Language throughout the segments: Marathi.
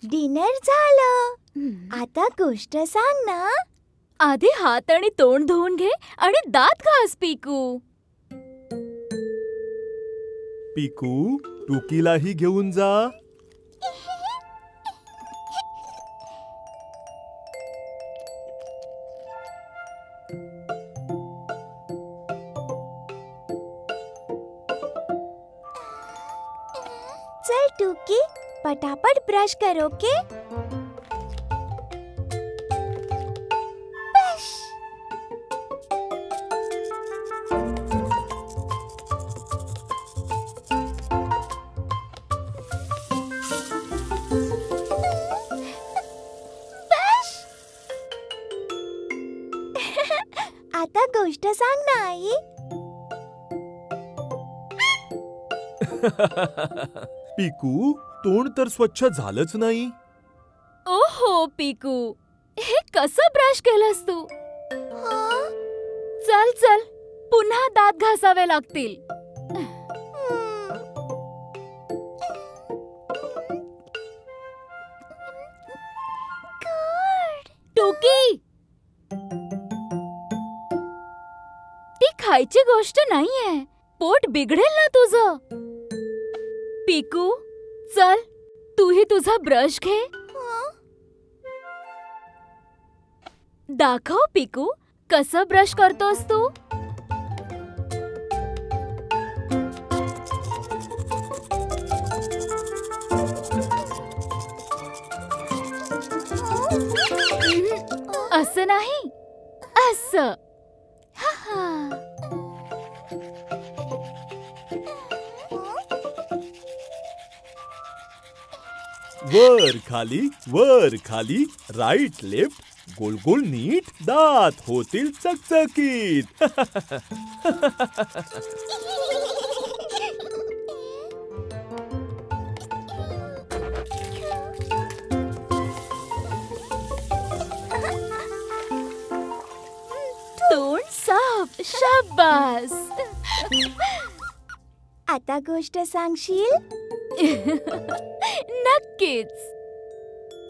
डिनर झालं. आता गोष्ट सांग ना. आधी हात आणि तोंड धुवून घे आणि दात घास पिकू. पिकू, टुकीलाही घेऊन जा. चल टुकी, पटापट ब्रश करो के. आता गोष्ट सांग ना आई. पिकू, तोंड तर स्वच्छ झालंच नाही. ओहो पिकू, हे कसं ब्रश केलंस तू? चल चल, पुन्हा दात घासावे लागतील. टुकी, ती खायची गोष्ट नाहीये. पोट बिघडेल ना तुझं. पिकू, चल तूही तुझा ब्रश घे. दाखव पिकू, कसं ब्रश करतोस तू. असं नाही, असं. वर खाली, राईट लेफ्ट, गोल गोल नीट, दात होतील चकचकीत. तोंड साफ, शाबास. आता गोष्ट सांगशील. नक्कीच.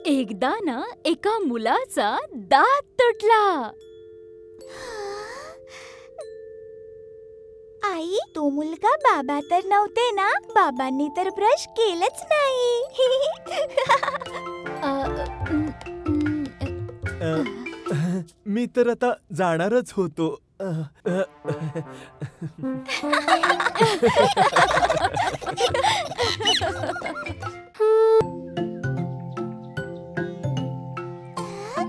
एकदा ना एका मुलाचा दात तुटला. आई, तो मुलगा बाबा तर नव्हते ना. बाबांनी तर ब्रश केलंच नाही. मी तर आता जाणारच होतो.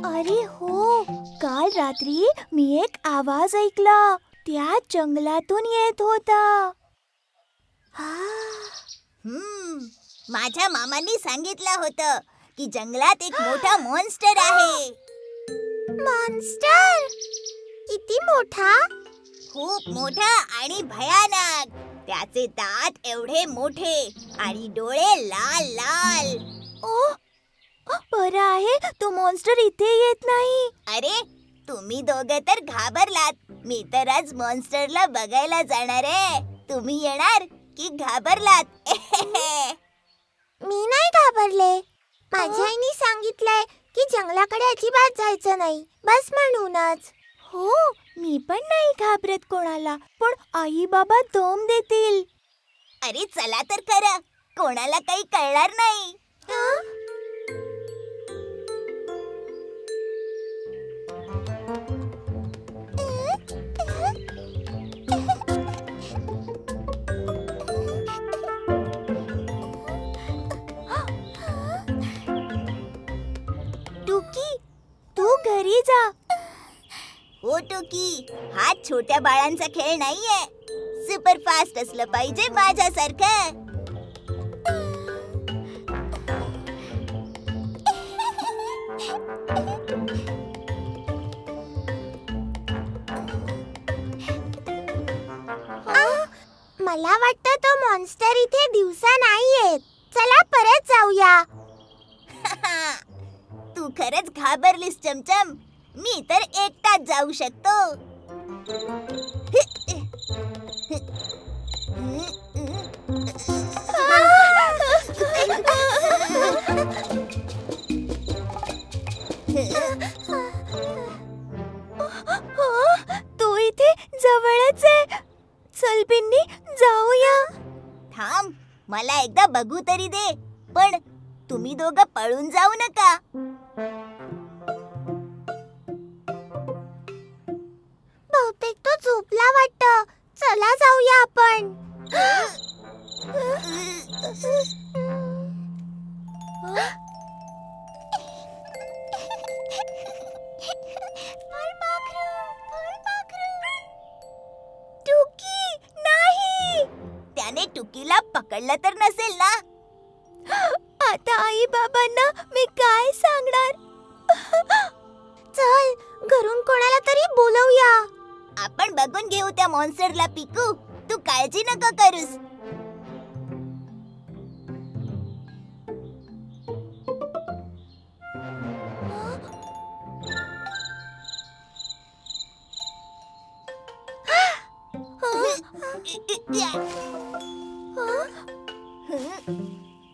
अरे हो, काल रात्री मी एक आवाज ऐकला. त्या जंगलातून येत होता. माझ्या मामांनी सांगितलं होतं की जंगलात एक मोठा मॉन्स्टर आहे. मॉन्स्टर? किती मोठा? खूप मोठा आणि भयानक. त्याचे दात एवढे मोठे आणि डोळे लाल लाल. बरं आहे, तो मॉन्स्टर इथे येत नाही. अरे, तुम्ही दोघे तर घाबरलात. मी तर आज मॉन्स्टरला बघायला जाणार आहे. तुम्ही येणार की घाबरलात? मी नाही घाबरले. माझ्या आईने सांगितलंय की जंगलाकडे अजिबात जायचं नाही, बस म्हणूनच. हो, मी पण नाही घाबरत कोणाला, पण आई बाबा दम देतील. अरे चला तर खरं, कोणाला काही कळणार नाही. टुकी, तू घरी जा. हो टुकी, हा छोट्या बाळांचा खेळ नाहीये. सुपर फास्ट असलं पाहिजे माझ्यासारखं. मला वाटतं तो मॉन्स्टर इथे दिवसा नाही येत. चला परत जाऊया. तू खरंच घाबरलीस चमचम. मी तर एकटाच जाऊ शकतो. तुम्ही दोघं पळून जाऊ नका. बहुतेक तो झोपला वाटतं. चला जाऊया आपण. टुकी नाही. त्याने टुकीला पकडलं तर नसेल ना? आता आई बाबांना मी काय सांगणार? चल घरून कोणाला तरी बोलवूया. आपण बघून घेऊ त्या मॉन्स्टरला पिकू. तू काळजी नको करूस.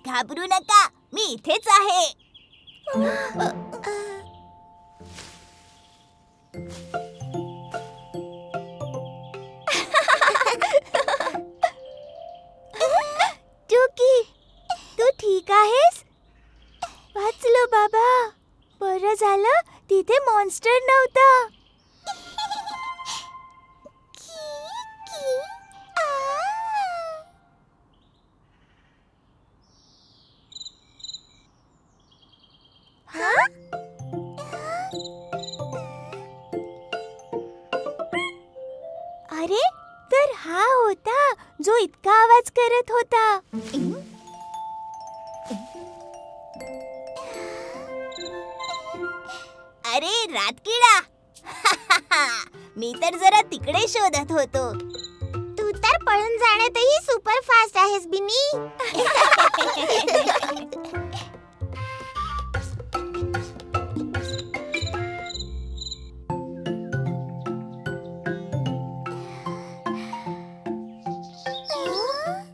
घाबरू नका, मी इथेच आहे. टुकी तू ठीक आहेस? वाचलो बाबा. बरं झालं तिथे मॉन्स्टर नव्हता. अरे तर हा होता जो इतका आवाज करत होता. अरे रातकिडा. मी तर जरा तिकडे शोधत होतो. तू तर पळून जाण्यातही सुपर फास्ट आहेस बिनी.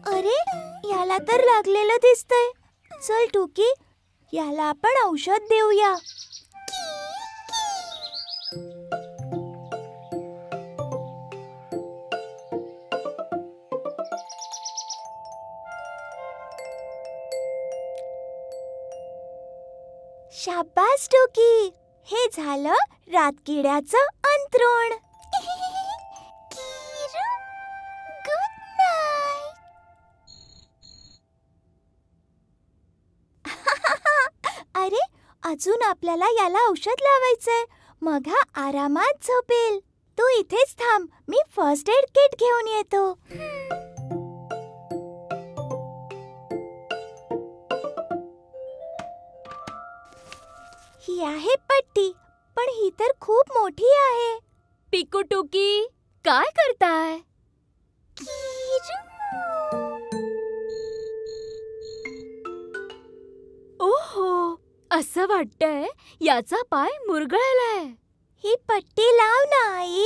अरे याला तर लागलेलं दिसतंय. चल टुकी याला आपण औषध देऊया. शाबास टुकी. हे झालं रातकिड्याचं अंथरूण. Good night. अरे अजून आपल्याला याला औषध लावायचंय. मग हा आरामात झोपेल. तू इथेच थांब, मी फर्स्ट एड किट घेऊन येतो. ही आहे पट्टी, पण ही तर खूप मोठी आहे. पिकू टुकी काय करताय? ओहो, असं वाटतंय याचा पाय मुरगळलाय. ही पट्टी लाव ना आई.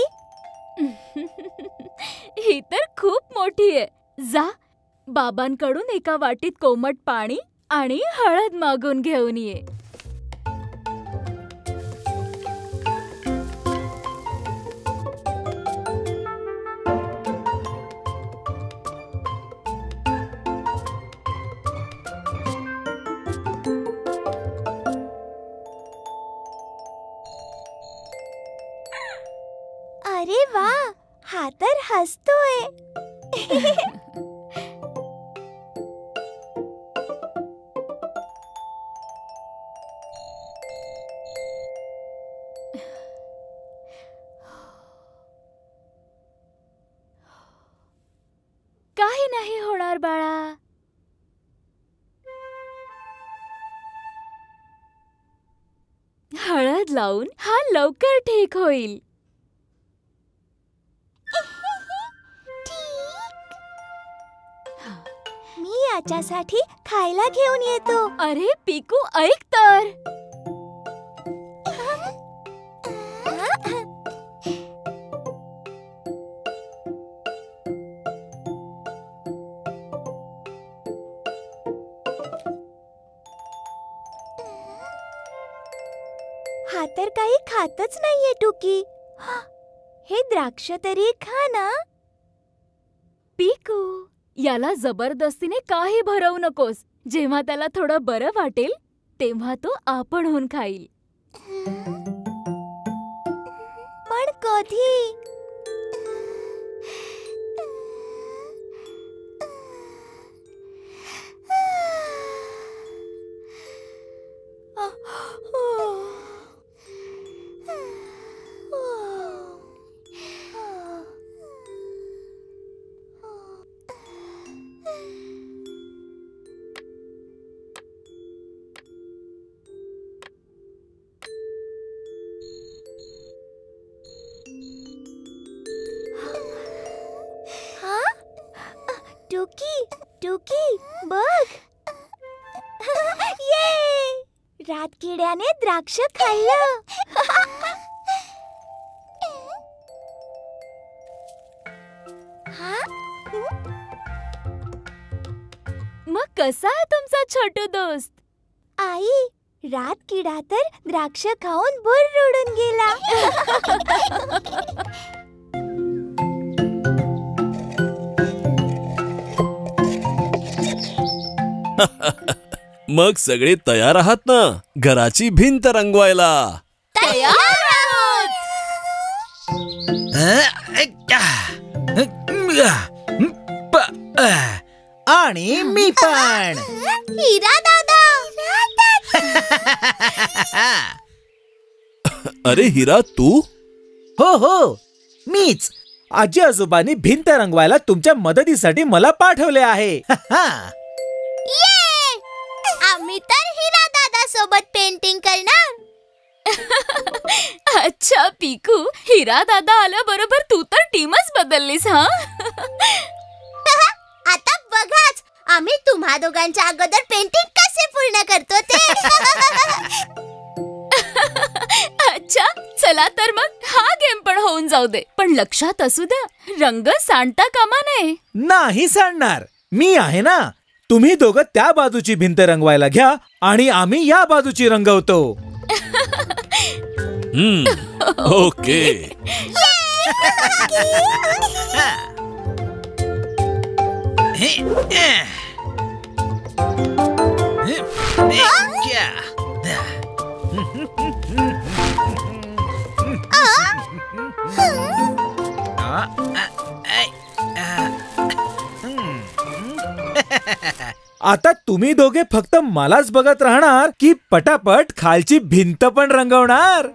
ही तर खूप मोठी आहे. जा बाबांकडून एका वाटीत कोमट पाणी आणि हळद मागून घेऊन ये. अरे वा, हा तर हसतोय. काही नाही होणार बाळा. हळद लावून हा लवकर ठीक होईल. मी याच्यासाठी खायला घेऊन येतो. अरे पिकू ऐक तर. हा तर काही खातच नाहीये टुकी. हे द्राक्ष तरी खा ना. पिकू याला जबरदस्तीने काही भरवू नकोस. जेव्हा त्याला थोडं बरं वाटेल तेव्हा तो आपणहून खाईल. पण कधी? टुकी, टुकी, बघ. ये! रातकिड्याने द्राक्ष खाल्लं. मग कसा आहे तुमचा छोटू दोस्त? आई, रातकिडा तर द्राक्ष खाऊन भुरळून गेला. मग सगळे तयार आहात ना घराची भिंत रंगवायला? आणि मी पण. हिरा दादा. अरे हिरा, तू? हो हो, मीच. आजी आजोबांनी भिंत रंगवायला तुमच्या मदतीसाठी मला पाठवले आहे. आम्ही तर हिरा दादा सोबत पेंटिंग करणार. अच्छा पिकू, हिरा दादा आल्याबरोबर तू तर टीमच बदललीस. हा आता बघाच आम्ही तुम्हा दोघांच्या अगोदर पेंटिंग कसे पूर्ण करतो ते. अच्छा चला तर मग हा गेम पण होऊन जाऊ दे. पण लक्षात असू द्या, रंग सांडता कामा नये. नाही सांडणार. मी आहे ना. तुम्ही दोघं त्या बाजूची भिंत रंगवायला घ्या आणि आम्ही या बाजूची रंगवतो. ओके. आता तुम्ही दोघे फक्त मलाच बघत राहणार की पटापट खालची भिंत पण रंगवणार?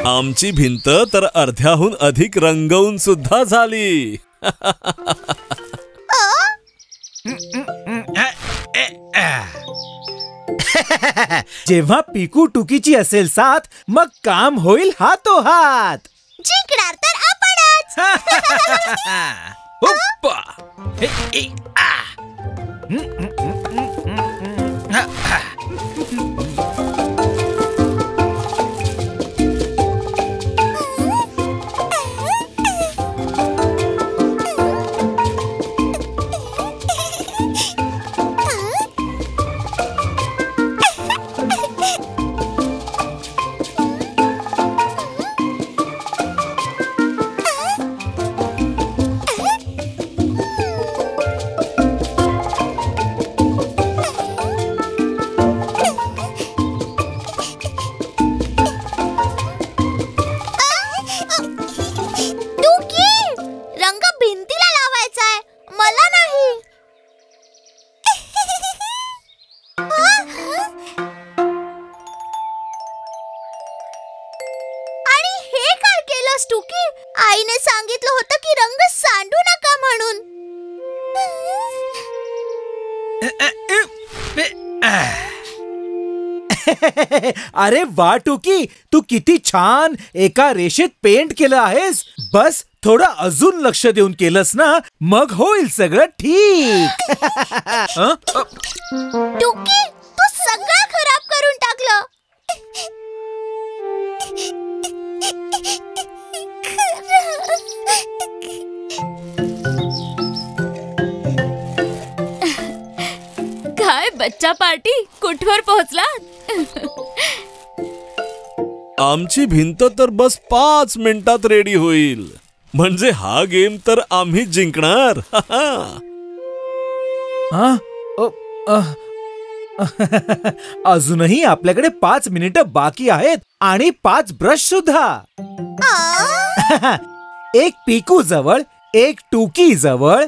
आमची भिंत तर अर्ध्याहून अधिक रंगवून सुद्धा झाली. जेव्हा पिकू टुकीची असेल साथ, मग काम होईल हातोहात. जिंकणार तर आपणच. हुप्पा. टुकी, आईने सांगितलं होतं की रंग सांडू नका म्हणून. अरे वा टुकी, तू किती छान एका रेषेत पेंट केलं आहेस. बस थोडं अजून लक्ष देऊन केलंस ना, मग होईल सगळं ठीक. टुकी, तू सगळं खराब करून टाकलं. काय बच्चा पार्टी, कुठवर पोहोचला? आमची भिंत तर बस 5 मिनिटात रेडी होईल. म्हणजे हा गेम तर आम्ही जिंकणार. हा? अजूनही आपल्याकडे 5 मिनिटं बाकी आहेत आणि 5 ब्रश सुद्धा. एक पिकू जवळ, एक टुकी जवळ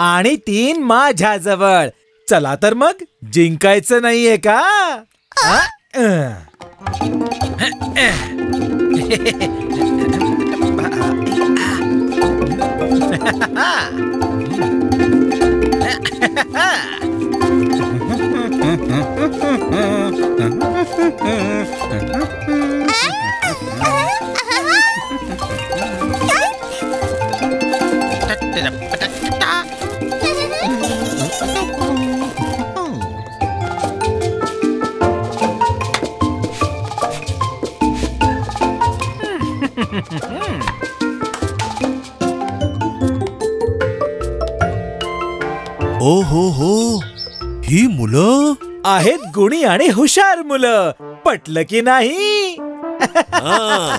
आणि 3 माझ्या जवळ. चला तर मग, जिंकायचं नाहीये का? ओ हो, ही मुलं आहेत गुणी आणि हुशार मुलं. पटलं की नाही? हा.